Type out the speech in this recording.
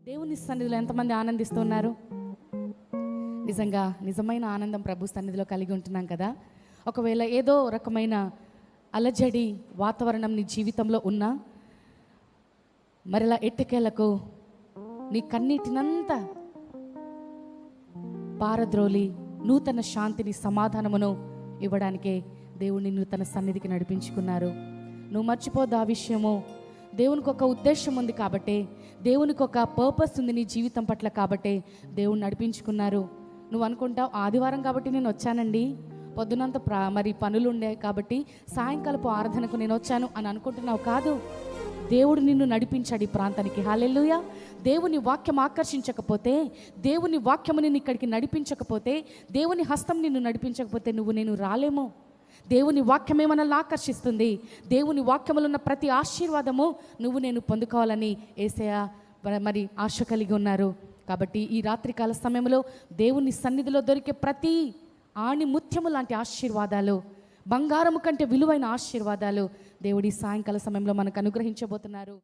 దేవుని సన్నిధిలో ఎంతమంది ఆనందిస్తున్నారు? నిజంగా నిజమైన ఆనందం ప్రభు సన్నిధిలో కలిగి ఉంటున్నాం కదా. ఒకవేళ ఏదో రకమైన అలజడి వాతావరణం నీ జీవితంలో ఉన్నా, మరలా ఎట్టకేలకు నీ కన్నీటినంతా పారద్రోలి నూతన శాంతిని, సమాధానమును ఇవ్వడానికే దేవుడు నిన్ను తన సన్నిధికి నడిపించుకున్నారు. నువ్వు మర్చిపోద్దు ఆ విషయము. దేవునికి ఒక ఉద్దేశం ఉంది కాబట్టే, దేవునికి ఒక పర్పస్ ఉంది నీ జీవితం పట్ల కాబట్టే దేవుడు నడిపించుకున్నారు. నువ్వు అనుకుంటావు ఆదివారం కాబట్టి నేను వచ్చానండి, పొద్దునంత మరి పనులు ఉండే కాబట్టి సాయంకాలపు ఆరాధనకు నేను వచ్చాను అని అనుకుంటున్నావు. కాదు, దేవుడు నిన్ను నడిపించాడు ఈ ప్రాంతానికి. హల్లెలూయా. దేవుని వాక్యం ఆకర్షించకపోతే, దేవుని వాక్యము నిన్ను ఇక్కడికి నడిపించకపోతే, దేవుని హస్తం నిన్ను నడిపించకపోతే నేను రాలేము. దేవుని వాక్యమే మనల్ని ఆకర్షిస్తుంది. దేవుని వాక్యములో ఉన్న ప్రతి ఆశీర్వాదము నేను పొందుకోవాలని యేసయ్య మరి ఆశ కలిగి ఉన్నారు. కాబట్టి ఈ రాత్రికాల సమయంలో దేవుని సన్నిధిలో దొరికే ప్రతి ఆణిముత్యము లాంటి ఆశీర్వాదాలు, బంగారము కంటే విలువైన ఆశీర్వాదాలు దేవుడి సాయంకాల సమయంలో మనకు అనుగ్రహించబోతున్నారు.